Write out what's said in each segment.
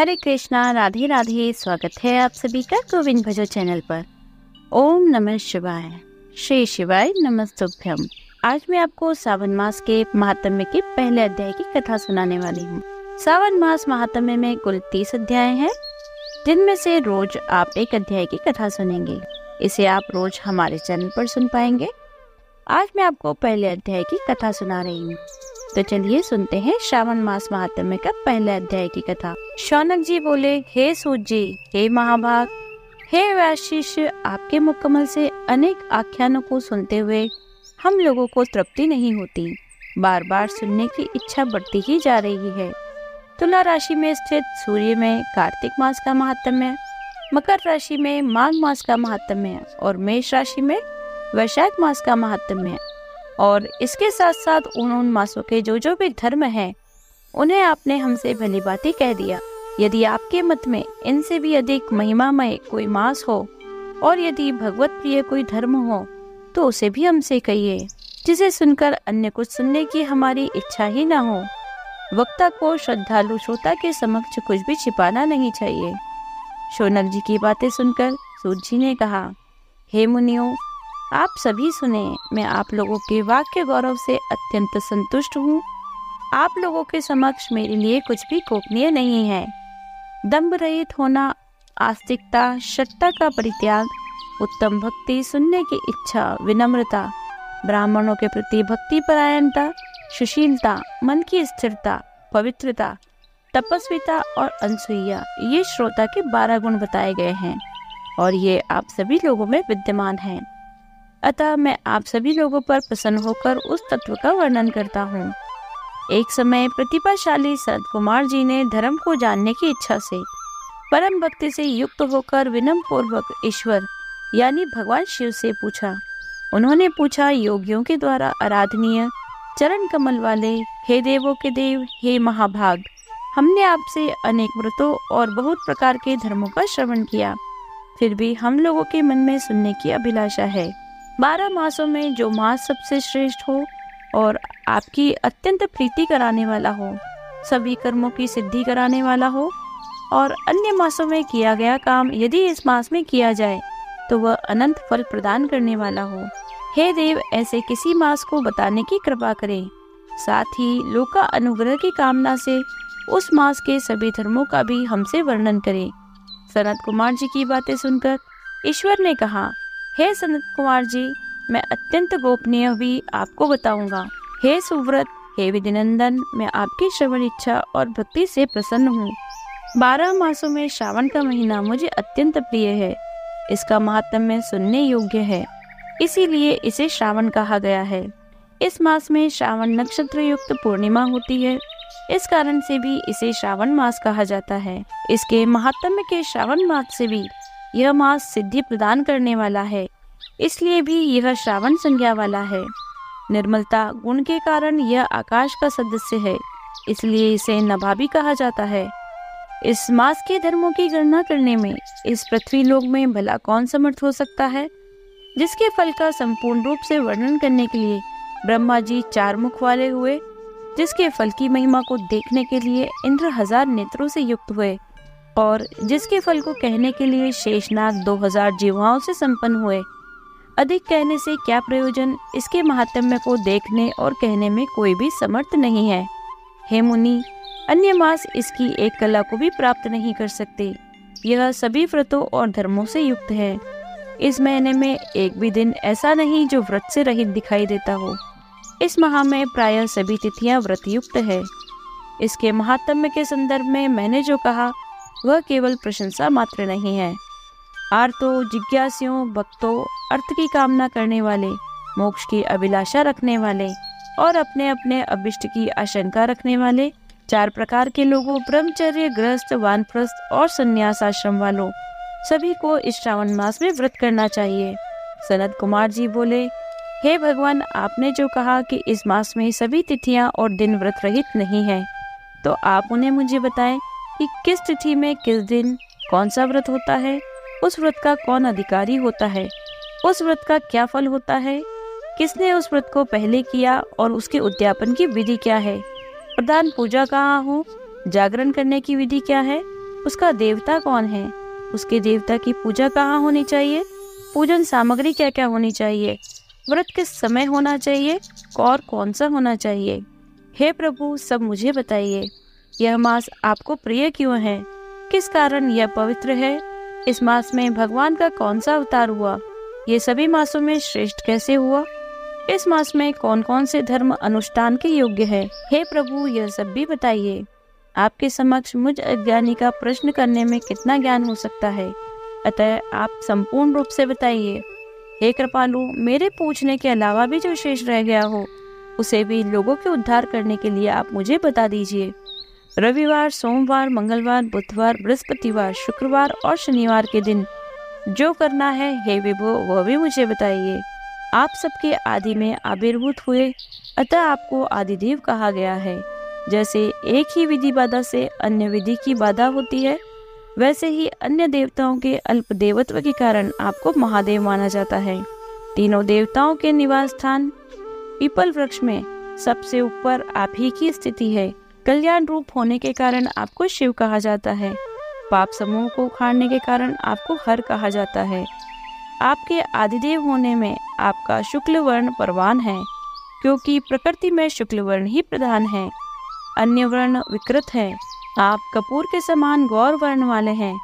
हरे कृष्णा, राधे राधे। स्वागत है आप सभी का गोविंद भजो चैनल पर। ओम नमः शिवाय। श्री शिवाय नमस्तुभ्यम। आज मैं आपको सावन मास के महात्म्य के पहले अध्याय की कथा सुनाने वाली हूँ। सावन मास महात्म्य में कुल 30 अध्याय हैं, जिनमें से रोज आप एक अध्याय की कथा सुनेंगे। इसे आप रोज हमारे चैनल पर सुन पाएंगे। आज मैं आपको पहले अध्याय की कथा सुना रही हूँ, तो चलिए सुनते हैं श्रावण मास महात्म्य का पहले अध्याय की कथा। शौनक जी बोले, हे सूत जी, हे महाभाग, हे व्यासशिष, आपके मुखकमल से अनेक आख्यानों को सुनते हुए हम लोगों को तृप्ति नहीं होती। बार बार सुनने की इच्छा बढ़ती ही जा रही है। तुला राशि में स्थित सूर्य में कार्तिक मास का महात्म्य, मकर राशि में माघ मास का महात्म्य और मेष राशि में वैशाख मास का महात्म्य, और इसके साथ साथ उन मासों के जो भी धर्म हैं उन्हें आपने हमसे भली भांति कह दिया। यदि आपके मत में इनसे भी अधिक महिमामय कोई मास हो और यदि भगवत प्रिय कोई धर्म हो तो उसे भी हमसे कहिए, जिसे सुनकर अन्य कुछ सुनने की हमारी इच्छा ही ना हो। वक्ता को श्रद्धालु श्रोता के समक्ष कुछ भी छिपाना नहीं चाहिए। शौनक जी की बातें सुनकर सूत जी ने कहा, हे मुनियों, आप सभी सुने, मैं आप लोगों के वाक्य गौरव से अत्यंत संतुष्ट हूँ। आप लोगों के समक्ष मेरे लिए कुछ भी गोपनीय नहीं है। दंभ रहित होना, आस्तिकता, शठता का परित्याग, उत्तम भक्ति, सुनने की इच्छा, विनम्रता, ब्राह्मणों के प्रति भक्ति परायणता, सुशीलता, मन की स्थिरता, पवित्रता, तपस्विता और अनसूया, ये श्रोता के 12 गुण बताए गए हैं और ये आप सभी लोगों में विद्यमान हैं। अतः मैं आप सभी लोगों पर प्रसन्न होकर उस तत्व का वर्णन करता हूँ। एक समय प्रतिभाशाली सनत कुमार जी ने धर्म को जानने की इच्छा से परम भक्ति से युक्त होकर विनम्र पूर्वक ईश्वर यानी भगवान शिव से पूछा। उन्होंने पूछा, योगियों के द्वारा आराधनीय चरण कमल वाले, हे देवों के देव, हे महाभाग, हमने आपसे अनेक व्रतों और बहुत प्रकार के धर्मों का श्रवण किया, फिर भी हम लोगों के मन में सुनने की अभिलाषा है। 12 मासों में जो मास सबसे श्रेष्ठ हो और आपकी अत्यंत प्रीति कराने वाला हो, सभी कर्मों की सिद्धि कराने वाला हो और अन्य मासों में किया गया काम यदि इस मास में किया जाए तो वह अनंत फल प्रदान करने वाला हो। हे देव, ऐसे किसी मास को बताने की कृपा करें। साथ ही लोक का अनुग्रह की कामना से उस मास के सभी धर्मों का भी हमसे वर्णन करें। सनत कुमार जी की बातें सुनकर ईश्वर ने कहा, हे सनत कुमार जी, मैं अत्यंत गोपनीय भी आपको बताऊंगा। हे सुव्रत, हे विधिनंदन, मैं आपकी श्रवण इच्छा और भक्ति से प्रसन्न हूँ। 12 मासों में श्रावण का महीना मुझे अत्यंत प्रिय है। इसका महात्म्य सुनने योग्य है, इसीलिए इसे श्रावण कहा गया है। इस मास में श्रावण नक्षत्र युक्त पूर्णिमा होती है, इस कारण से भी इसे श्रावण मास कहा जाता है। इसके महात्म्य के श्रावण मास से भी यह मास सिद्धि प्रदान करने वाला है, इसलिए भी यह श्रावण संज्ञा वाला है। निर्मलता गुण के कारण यह आकाश का सदस्य है, इसलिए इसे नभा भी कहा जाता है। इस मास के धर्मों की गणना करने में इस पृथ्वी लोक में भला कौन समर्थ हो सकता है। जिसके फल का संपूर्ण रूप से वर्णन करने के लिए ब्रह्मा जी 4 मुख वाले हुए, जिसके फल की महिमा को देखने के लिए इंद्र 1000 नेत्रों से युक्त हुए और जिसके फल को कहने के लिए शेषनाग 2000 जिह्वाओं से संपन्न हुए। अधिक कहने से क्या प्रयोजन, इसके महात्म्य को देखने और कहने में कोई भी समर्थ नहीं है। हे मुनि, अन्य मास इसकी एक कला को भी प्राप्त नहीं कर सकते। यह सभी व्रतों और धर्मों से युक्त है। इस महीने में एक भी दिन ऐसा नहीं जो व्रत से रहित दिखाई देता हो। इस माह में प्रायः सभी तिथियां व्रत युक्त है। इसके महात्म्य के संदर्भ में मैंने जो कहा वह केवल प्रशंसा मात्र नहीं है। आर्तों, जिज्ञासियों, भक्तों, अर्थ की कामना करने वाले, मोक्ष की अभिलाषा रखने वाले और अपने अपने अभिष्ट की आशंका रखने वाले 4 प्रकार के लोगों, ब्रह्मचर्य, गृहस्थ, वानप्रस्थ और संन्यास आश्रम वालों, सभी को इस श्रावण मास में व्रत करना चाहिए। सनत कुमार जी बोले, हे भगवान, आपने जो कहा कि इस मास में सभी तिथियां और दिन व्रत रहित नहीं है, तो आप उन्हें मुझे बताएं कि किस तिथि में किस दिन कौन सा व्रत होता है, उस व्रत का कौन अधिकारी होता है, उस व्रत का क्या फल होता है, किसने उस व्रत को पहले किया और उसके उद्यापन की विधि क्या है, प्रधान पूजा कहाँ हो, जागरण करने की विधि क्या है, उसका देवता कौन है, उसके देवता की पूजा कहाँ होनी चाहिए, पूजन सामग्री क्या क्या होनी चाहिए, व्रत किस समय होना चाहिए और कौन सा होना चाहिए। हे प्रभु, सब मुझे बताइए। यह मास आपको प्रिय क्यों है, किस कारण यह पवित्र है, इस मास में भगवान का कौन सा अवतार हुआ, ये सभी मासों में श्रेष्ठ कैसे हुआ, इस मास में कौन कौन से धर्म अनुष्ठान के योग्य है। हे प्रभु, यह सब भी बताइए। आपके समक्ष मुझ अज्ञानी का प्रश्न करने में कितना ज्ञान हो सकता है, अतः आप संपूर्ण रूप से बताइए। हे कृपालु, मेरे पूछने के अलावा भी जो शेष रह गया हो उसे भी लोगों के उद्धार करने के लिए आप मुझे बता दीजिए। रविवार, सोमवार, मंगलवार, बुधवार, बृहस्पतिवार, शुक्रवार और शनिवार के दिन जो करना है हे विभो, वह भी मुझे बताइए। आप सबके आदि में आविर्भूत हुए, अतः आपको आदिदेव कहा गया है। जैसे एक ही विधि बाधा से अन्य विधि की बाधा होती है, वैसे ही अन्य देवताओं के अल्प देवत्व के कारण आपको महादेव माना जाता है। तीनों देवताओं के निवास स्थान पीपल वृक्ष में सबसे ऊपर आप ही की स्थिति है। कल्याण रूप होने के कारण आपको शिव कहा जाता है। पाप समूह को उखाड़ने के कारण आपको हर कहा जाता है। आपके आदिदेव होने में आपका शुक्ल वर्ण परवान है, क्योंकि प्रकृति में शुक्ल वर्ण ही प्रधान है, अन्य वर्ण विकृत है। आप कपूर के समान गौर वर्ण वाले हैं,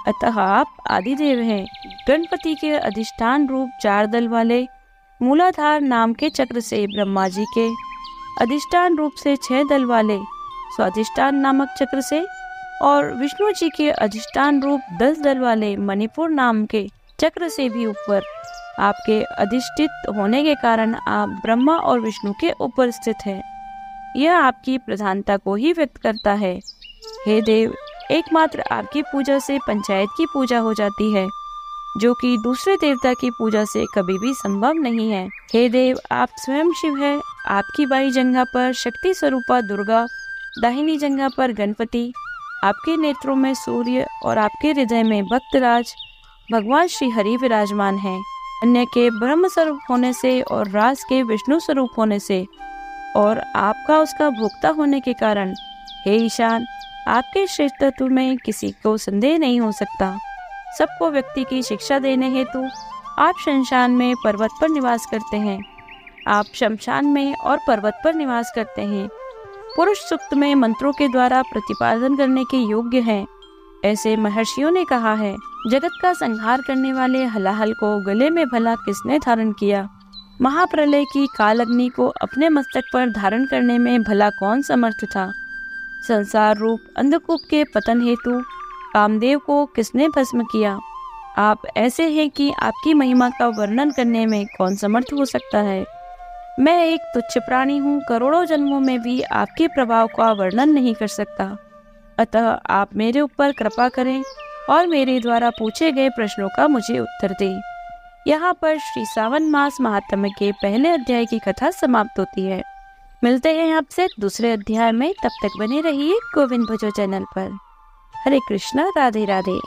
अतः आप आदिदेव हैं। गणपति के अधिष्ठान रूप 4 दल वाले मूलाधार नाम के चक्र से ब्रह्मा जी के अधिष्ठान रूप से 6 दल वाले स्वाधिष्ठान नामक चक्र से और विष्णु जी के अधिष्ठान रूप 10 दल वाले मणिपुर नाम के चक्र से भी ऊपर आपके अधिष्ठित होने के कारण आप ब्रह्मा और विष्णु के ऊपर स्थित हैं। यह आपकी प्रधानता को ही व्यक्त करता है। हे देव, एकमात्र आपकी पूजा से पंचायत की पूजा हो जाती है, जो कि दूसरे देवता की पूजा से कभी भी संभव नहीं है। हे देव, आप स्वयं शिव है। आपकी बाई जंघा पर शक्ति स्वरूपा दुर्गा, दाहिनी जंघा पर गणपति, आपके नेत्रों में सूर्य और आपके हृदय में भक्तराज भगवान श्री हरि विराजमान हैं। अन्य के ब्रह्म स्वरूप होने से और रास के विष्णु स्वरूप होने से और आपका उसका भोक्ता होने के कारण, हे ईशान, आपके श्रेष्ठ तत्व में किसी को संदेह नहीं हो सकता। सबको व्यक्ति की शिक्षा देने हेतु आप शमशान में पर्वत पर निवास करते हैं। आप शमशान में और पर्वत पर निवास करते हैं। पुरुष सूक्त में मंत्रों के द्वारा प्रतिपादन करने के योग्य हैं, ऐसे महर्षियों ने कहा है। जगत का संहार करने वाले हलाहल को गले में भला किसने धारण किया? महाप्रलय की काल अग्नि को अपने मस्तक पर धारण करने में भला कौन समर्थ था? संसार रूप अंधकूप के पतन हेतु कामदेव को किसने भस्म किया? आप ऐसे हैं कि आपकी महिमा का वर्णन करने में कौन समर्थ हो सकता है। मैं एक तुच्छ प्राणी हूँ, करोड़ों जन्मों में भी आपके प्रभाव का वर्णन नहीं कर सकता। अतः आप मेरे ऊपर कृपा करें और मेरे द्वारा पूछे गए प्रश्नों का मुझे उत्तर दें। यहाँ पर श्री सावन मास महात्म्य के पहले अध्याय की कथा समाप्त होती है। मिलते हैं आपसे दूसरे अध्याय में, तब तक बने रहिए गोविंद भजो चैनल पर। हरे कृष्णा, राधे राधे।